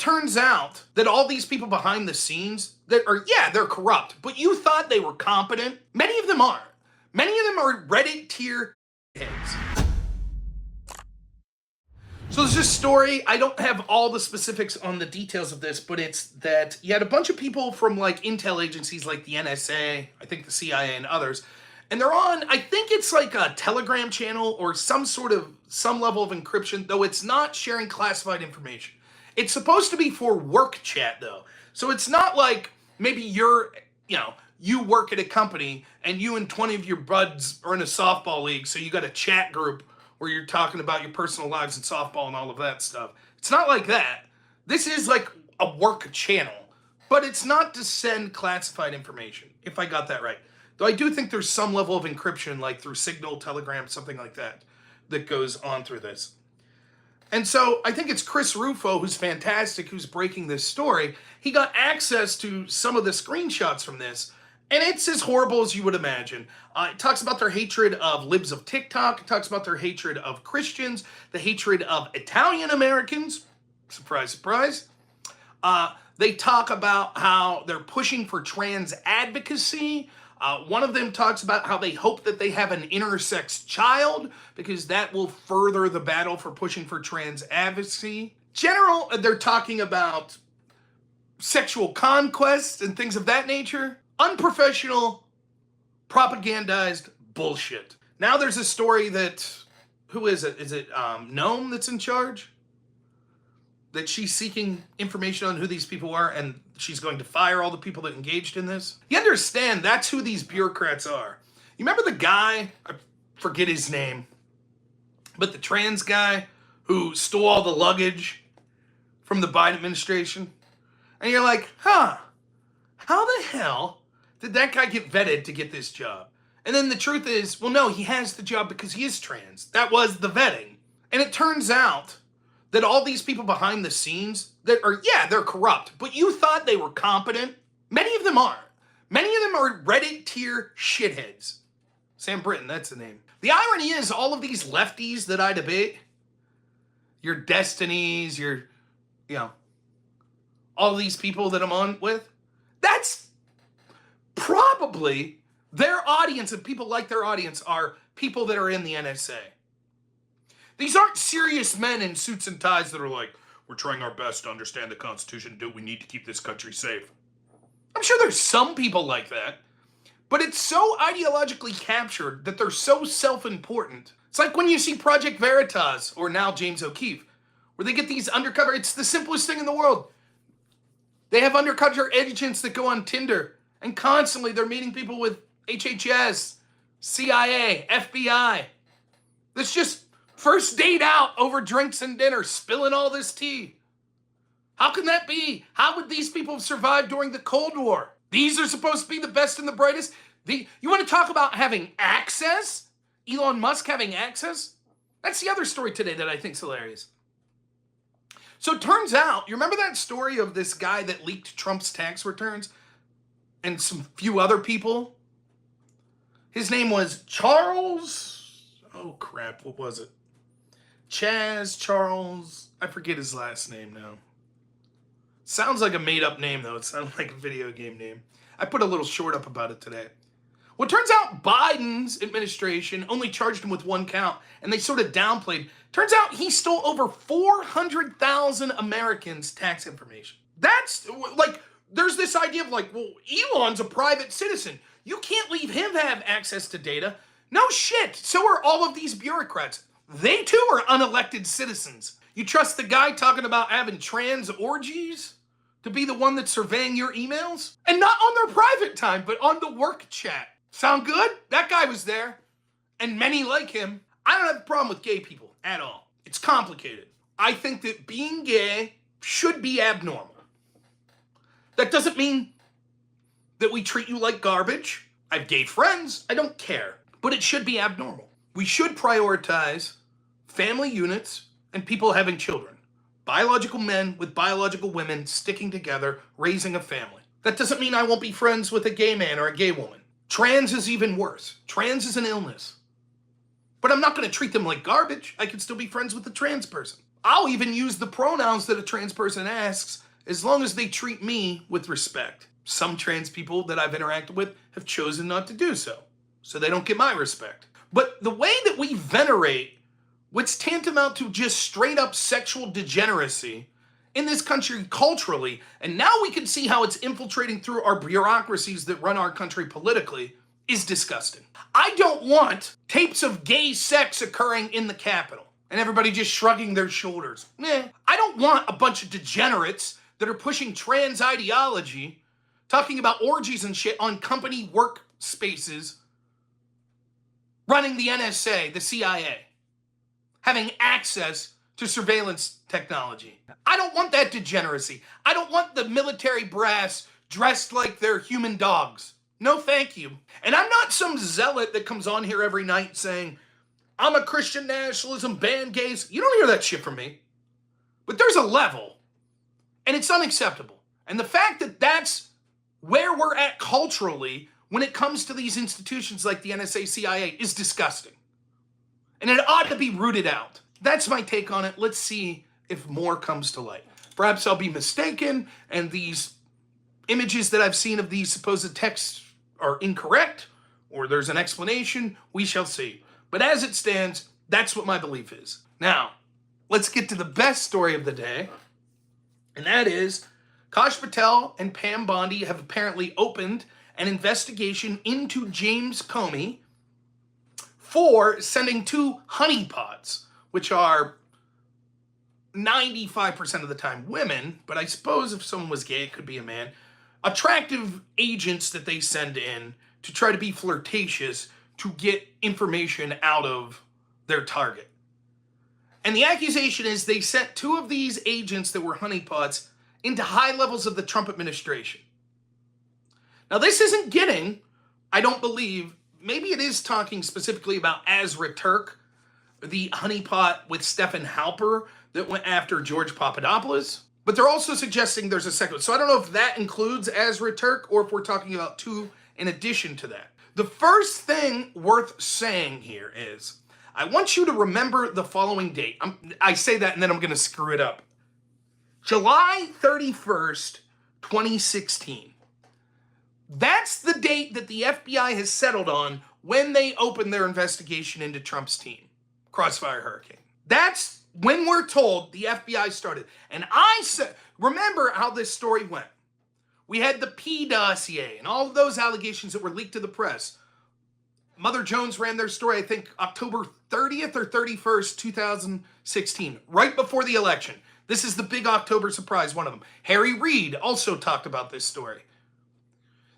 turns out that all these people behind the scenes that are, yeah, they're corrupt, but you thought they were competent. Many of them are. Many of them are Reddit tier heads. So there's this story, I don't have all the specifics on the details of this, but it's that you had a bunch of people from like intel agencies like the NSA, I think the CIA and others, and they're on, I think it's like a Telegram channel or some level of encryption, though it's not sharing classified information. It's supposed to be for work chat though. So it's not like maybe you work at a company and you and 20 of your buds are in a softball league, so you got a chat group where you're talking about your personal lives and softball and all of that stuff. It's not like that. This is like a work channel, but it's not to send classified information, if I got that right. Though I do think there's some level of encryption, like through Signal, Telegram, something like that, that goes on through this. And so I think it's Chris Rufo, who's fantastic, who's breaking this story. He got access to some of the screenshots from this, and it's as horrible as you would imagine. It talks about their hatred of libs of TikTok. It talks about their hatred of Christians, the hatred of Italian Americans. Surprise, surprise. They talk about how they're pushing for trans advocacy. One of them talks about how they hope that they have an intersex child because that will further the battle for pushing for trans advocacy. They're talking about sexual conquest and things of that nature. Unprofessional, propagandized bullshit. Now there's a story that, who is it? Is it Gnome that's in charge? That she's seeking information on who these people are and she's going to fire all the people that engaged in this. You understand that's who these bureaucrats are. You remember the guy, I forget his name, but the trans guy who stole all the luggage from the Biden administration? And you're like, how the hell did that guy get vetted to get this job? And then the truth is, well, no, he has the job because he is trans. That was the vetting. And it turns out that all these people behind the scenes that are, yeah, they're corrupt, but you thought they were competent. Many of them are. Many of them are Reddit tier shitheads. Sam Britton, that's the name. The irony is all of these lefties that I debate, your Destinies, all these people that I'm on with, that's probably their audience, and people like their audience are people that are in the NSA. These aren't serious men in suits and ties that are like, we're trying our best to understand the Constitution. Do we need to keep this country safe? I'm sure there's some people like that, but it's so ideologically captured that they're so self-important. It's like when you see Project Veritas, or now James O'Keefe, where they get these undercover, it's the simplest thing in the world. They have undercover agents that go on Tinder, and constantly they're meeting people with HHS, CIA, FBI. That's just first date out over drinks and dinner, spilling all this tea. How can that be? How would these people have survived during the Cold War? These are supposed to be the best and the brightest. You want to talk about having access? Elon Musk having access? That's the other story today that I think is hilarious. So it turns out, you remember that story of this guy that leaked Trump's tax returns? And some few other people? His name was Charles, oh crap, what was it? Charles, I forget his last name now. Sounds like a made-up name, though. It sounds like a video game name. I put a little short up about it today. Well, it turns out Biden's administration only charged him with one count, and they sort of downplayed. Turns out he stole over 400,000 Americans' tax information. That's, like, there's this idea of like, well, Elon's a private citizen. You can't leave him to have access to data. No shit. So are all of these bureaucrats. They too are unelected citizens. You trust the guy talking about having trans orgies to be the one that's surveying your emails? And not on their private time, but on the work chat. Sound good? That guy was there. And many like him. I don't have a problem with gay people at all. It's complicated. I think that being gay should be abnormal. That doesn't mean that we treat you like garbage. I have gay friends. I don't care. But it should be abnormal. We should prioritize family units and people having children. Biological men with biological women sticking together, raising a family. That doesn't mean I won't be friends with a gay man or a gay woman. Trans is even worse. Trans is an illness. But I'm not going to treat them like garbage. I can still be friends with a trans person. I'll even use the pronouns that a trans person asks as long as they treat me with respect. Some trans people that I've interacted with have chosen not to do so, so they don't get my respect. But the way that we venerate what's tantamount to just straight up sexual degeneracy in this country culturally, and now we can see how it's infiltrating through our bureaucracies that run our country politically, is disgusting. I don't want tapes of gay sex occurring in the Capitol and everybody just shrugging their shoulders. I don't want a bunch of degenerates that are pushing trans ideology, talking about orgies and shit on company workspaces, running the NSA, the CIA, having access to surveillance technology. I don't want that degeneracy. I don't want the military brass dressed like they're human dogs. No, thank you. And I'm not some zealot that comes on here every night saying, I'm a Christian nationalism, ban gays. You don't hear that shit from me. But there's a level, and it's unacceptable. And the fact that that's where we're at culturally when it comes to these institutions like the NSA, CIA is disgusting. And it ought to be rooted out. That's my take on it. Let's see if more comes to light. Perhaps I'll be mistaken, and these images that I've seen of these supposed texts are incorrect, or there's an explanation. We shall see. But as it stands, that's what my belief is. Now, let's get to the best story of the day, and that is Kash Patel and Pam Bondi have apparently opened an investigation into James Comey for sending 2 honeypots, which are 95% of the time women, but I suppose if someone was gay, it could be a man, attractive agents that they send in to try to be flirtatious to get information out of their target. And the accusation is they sent 2 of these agents that were honeypots into high levels of the Trump administration. Now, this isn't getting, I don't believe, maybe it is talking specifically about Azra Turk, the honeypot with Stephen Halper that went after George Papadopoulos. But they're also suggesting there's a second. So I don't know if that includes Azra Turk or if we're talking about 2 in addition to that. The first thing worth saying here is, I want you to remember the following date. I say that and then I'm going to screw it up. July 31st, 2016. That's the date that the FBI has settled on when they opened their investigation into Trump's team, Crossfire Hurricane. That's when we're told the FBI started. And I said, remember how this story went. We had the P dossier and all of those allegations that were leaked to the press. Mother Jones ran their story, I think, October 30th or 31st, 2016, right before the election. This is the big October surprise, one of them. Harry Reid also talked about this story.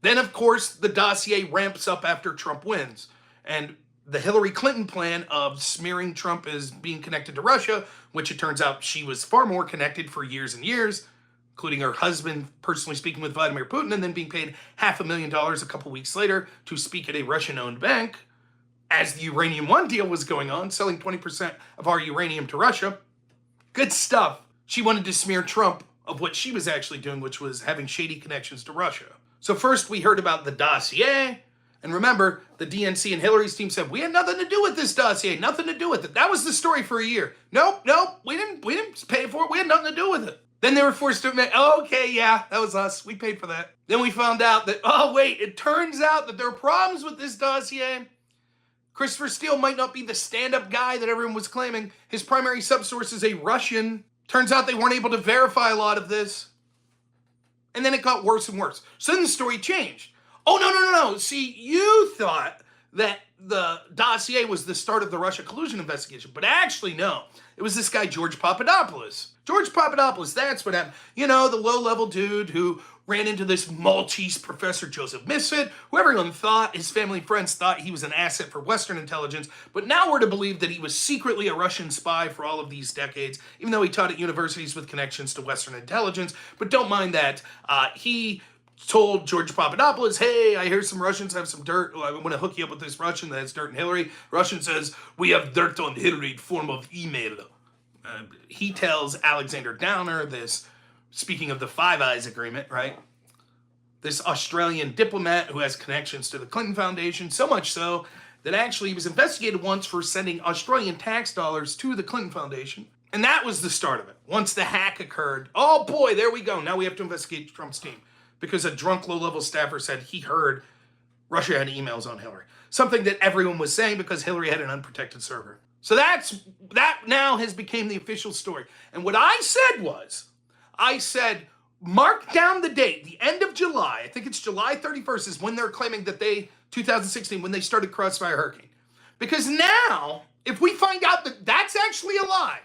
Then, of course, the dossier ramps up after Trump wins. And the Hillary Clinton plan of smearing Trump as being connected to Russia, which it turns out she was far more connected for years and years, including her husband personally speaking with Vladimir Putin and then being paid $500,000 a couple weeks later to speak at a Russian-owned bank as the Uranium One deal was going on, selling 20% of our uranium to Russia. Good stuff. She wanted to smear Trump of what she was actually doing, which was having shady connections to Russia. So first we heard about the dossier, and remember, the DNC and Hillary's team said, we had nothing to do with this dossier, nothing to do with it. That was the story for a year. Nope, we didn't pay for it, we had nothing to do with it. Then they were forced to admit, oh, okay, yeah, that was us, we paid for that. Then we found out that, oh wait, it turns out that there are problems with this dossier. Christopher Steele might not be the stand-up guy that everyone was claiming. His primary subsource is a Russian. Turns out they weren't able to verify a lot of this. And then it got worse and worse. So then the story changed. Oh, no. See, you thought that the dossier was the start of the Russia collusion investigation. But actually, no. It was this guy, George Papadopoulos. George Papadopoulos, that's what happened. You know, the low-level dude who ran into this Maltese professor, Joseph Misfit, who everyone thought, his family and friends thought he was an asset for Western intelligence. But now we're to believe that he was secretly a Russian spy for all of these decades, even though he taught at universities with connections to Western intelligence. But don't mind that. He told George Papadopoulos, hey, I hear some Russians have some dirt. I want to hook you up with this Russian that has dirt on Hillary. Russian says, we have dirt on Hillary in form of email. He tells Alexander Downer this, speaking of the Five Eyes agreement, right? This Australian diplomat who has connections to the Clinton Foundation, so much so that actually he was investigated once for sending Australian tax dollars to the Clinton Foundation. And that was the start of it. Once the hack occurred, oh boy, there we go. Now we have to investigate Trump's team because a drunk low-level staffer said he heard Russia had emails on Hillary. Something that everyone was saying because Hillary had an unprotected server. So that now has become the official story. And what I said, mark down the date, the end of July. I think it's July 31st is when they're claiming that 2016, when they started Crossfire Hurricane. Because now, if we find out that that's actually a lie,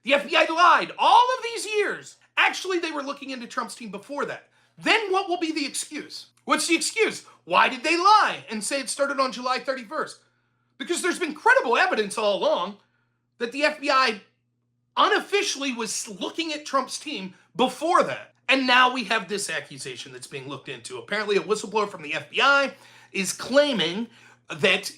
the FBI lied all of these years. Actually, they were looking into Trump's team before that. Then what will be the excuse? What's the excuse? Why did they lie and say it started on July 31st? Because there's been credible evidence all along that the FBI unofficially was looking at Trump's team before that. And now we have this accusation that's being looked into. Apparently a whistleblower from the FBI is claiming that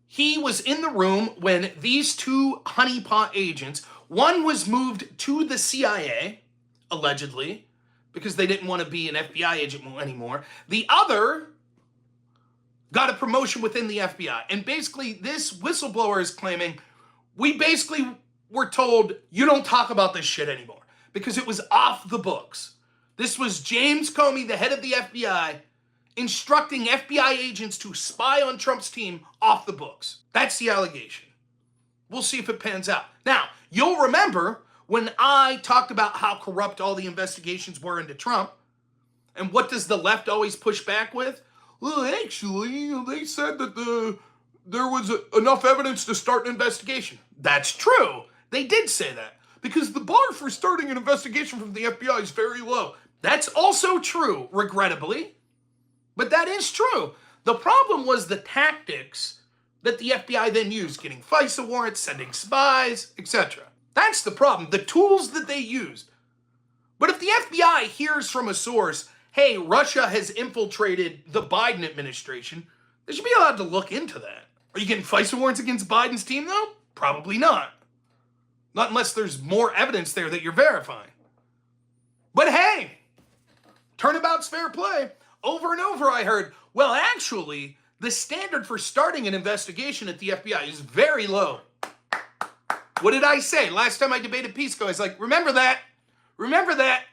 he was in the room when these two honeypot agents, one was moved to the CIA, allegedly, because they didn't want to be an FBI agent anymore. The other got a promotion within the FBI. And basically, this whistleblower is claiming, we basically were told, you don't talk about this shit anymore, because it was off the books. This was James Comey, the head of the FBI, instructing FBI agents to spy on Trump's team off the books. That's the allegation. We'll see if it pans out. Now, you'll remember when I talked about how corrupt all the investigations were into Trump, and what does the left always push back with? Well, actually, they said that there was enough evidence to start an investigation. That's true. They did say that, because the bar for starting an investigation from the FBI is very low. That's also true, regrettably, but that is true. The problem was the tactics that the FBI then used, getting FISA warrants, sending spies, etc. That's the problem, the tools that they used. But if the FBI hears from a source, hey, Russia has infiltrated the Biden administration, they should be allowed to look into that. Are you getting FISA warrants against Biden's team, though? Probably not. Not unless there's more evidence there that you're verifying. But hey, turnabout's fair play. Over and over I heard, well, actually, the standard for starting an investigation at the FBI is very low. What did I say? Last time I debated Pisco, I was like, remember that. Remember that.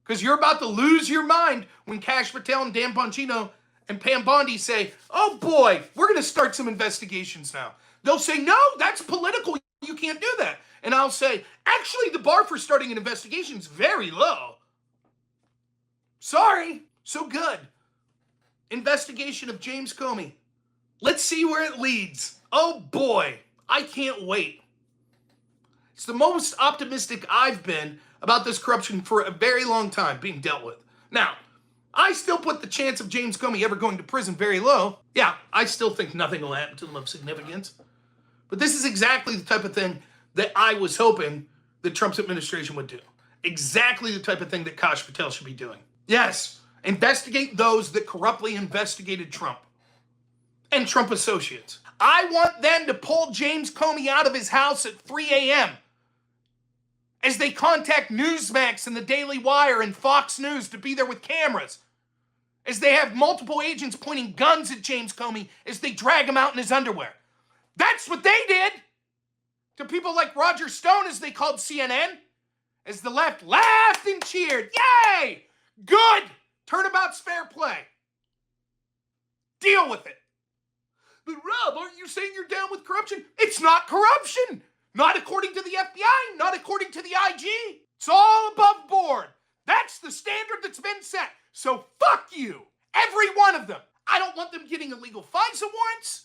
Because you're about to lose your mind when Kash Patel and Dan Bongino and Pam Bondi say, oh boy, we're going to start some investigations now. They'll say, no, that's political. You can't do that. And I'll say, actually, the bar for starting an investigation is very low. Sorry. So good. Investigation of James Comey. Let's see where it leads. Oh boy, I can't wait. It's the most optimistic I've been about this corruption for a very long time being dealt with. Now, I still put the chance of James Comey ever going to prison very low. Yeah, I still think nothing will happen to them of significance. But this is exactly the type of thing that I was hoping the Trump's administration would do. Exactly the type of thing that Kash Patel should be doing. Yes, investigate those that corruptly investigated Trump and Trump associates. I want them to pull James Comey out of his house at 3 a.m. as they contact Newsmax and the Daily Wire and Fox News to be there with cameras, as they have multiple agents pointing guns at James Comey as they drag him out in his underwear. That's what they did to people like Roger Stone, as they called CNN, as the left laughed and cheered. Yay! Good! Turnabout's fair play. Deal with it. But Rob, aren't you saying you're down with corruption? It's not corruption. Not according to the FBI, not according to the IG. It's all above board. That's the standard that's been set. So fuck you. Every one of them. I don't want them getting illegal FISA warrants.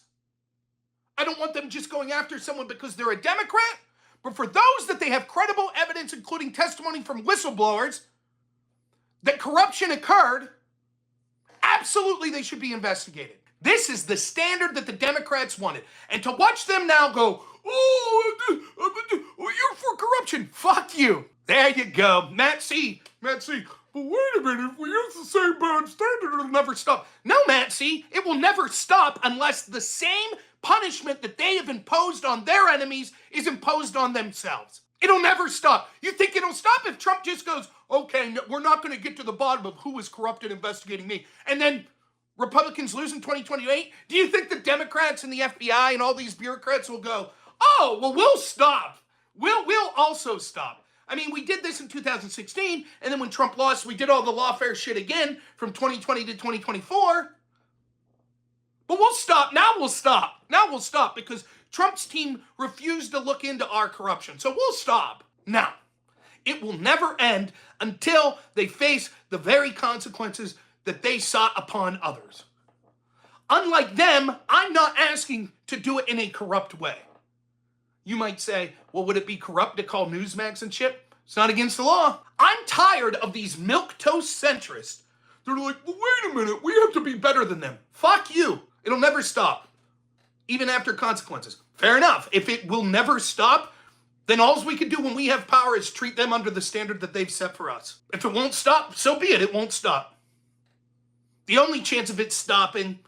I don't want them just going after someone because they're a Democrat. But for those that they have credible evidence, including testimony from whistleblowers, that corruption occurred, absolutely they should be investigated. This is the standard that the Democrats wanted. And to watch them now go, oh, you're for corruption. Fuck you. There you go. Matt C. But wait a minute, if we use the same bad standard, it'll never stop. No, Matt C. It will never stop unless the same punishment that they have imposed on their enemies is imposed on themselves. It'll never stop. You think it'll stop if Trump just goes, okay, no, we're not going to get to the bottom of who was corrupted investigating me, and then Republicans lose in 2028? Do you think the Democrats and the FBI and all these bureaucrats will go, Oh, well, we'll stop. We'll also stop. I mean, we did this in 2016, and then when Trump lost, we did all the lawfare shit again from 2020 to 2024. But we'll stop. Now we'll stop. Now we'll stop because Trump's team refused to look into our corruption. So we'll stop. Now, it will never end until they face the very consequences that they sought upon others. Unlike them, I'm not asking to do it in a corrupt way. You might say, well, would it be corrupt to call Newsmax and shit? It's not against the law. I'm tired of these milquetoast centrists. They're like, well, wait a minute, we have to be better than them. Fuck you. It'll never stop, even after consequences. Fair enough. If it will never stop, then all we can do when we have power is treat them under the standard that they've set for us. If it won't stop, so be it. It won't stop. The only chance of it stopping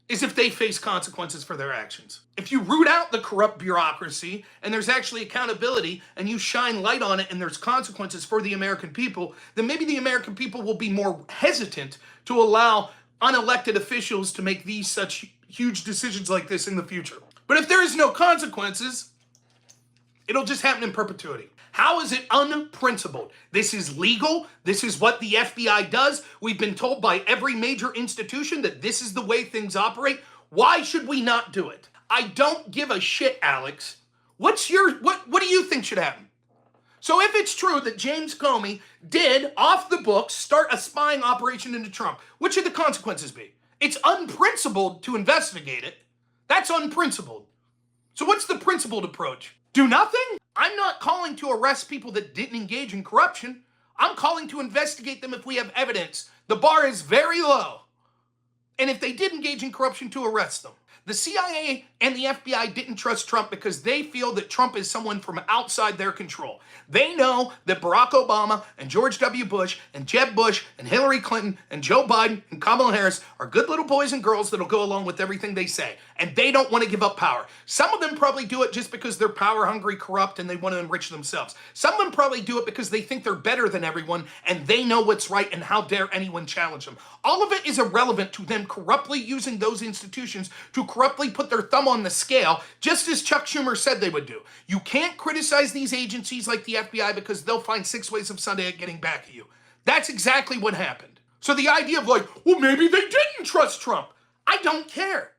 is if they face consequences for their actions. If you root out the corrupt bureaucracy and there's actually accountability and you shine light on it and there's consequences for the American people, then maybe the American people will be more hesitant to allow unelected officials to make these such huge decisions like this in the future. But if there is no consequences, it'll just happen in perpetuity. How is it unprincipled? This is legal. This is what the FBI does. We've been told by every major institution that this is the way things operate. Why should we not do it? I don't give a shit, Alex. What do you think should happen? So if it's true that James Comey did, off the books, start a spying operation into Trump, what should the consequences be? It's unprincipled to investigate it. That's unprincipled. So what's the principled approach? Do nothing? I'm not calling to arrest people that didn't engage in corruption. I'm calling to investigate them if we have evidence. The bar is very low. And if they did engage in corruption, to arrest them. The CIA and the FBI didn't trust Trump because they feel that Trump is someone from outside their control. They know that Barack Obama and George W. Bush and Jeb Bush and Hillary Clinton and Joe Biden and Kamala Harris are good little boys and girls that'll go along with everything they say. And they don't want to give up power. Some of them probably do it just because they're power hungry, corrupt, and they want to enrich themselves. Some of them probably do it because they think they're better than everyone and they know what's right and how dare anyone challenge them. All of it is irrelevant to them corruptly using those institutions to corruptly put their thumb on the scale, just as Chuck Schumer said they would do. You can't criticize these agencies like the FBI because they'll find 6 ways of Sunday at getting back at you. That's exactly what happened. So the idea of like, well, maybe they didn't trust Trump. I don't care.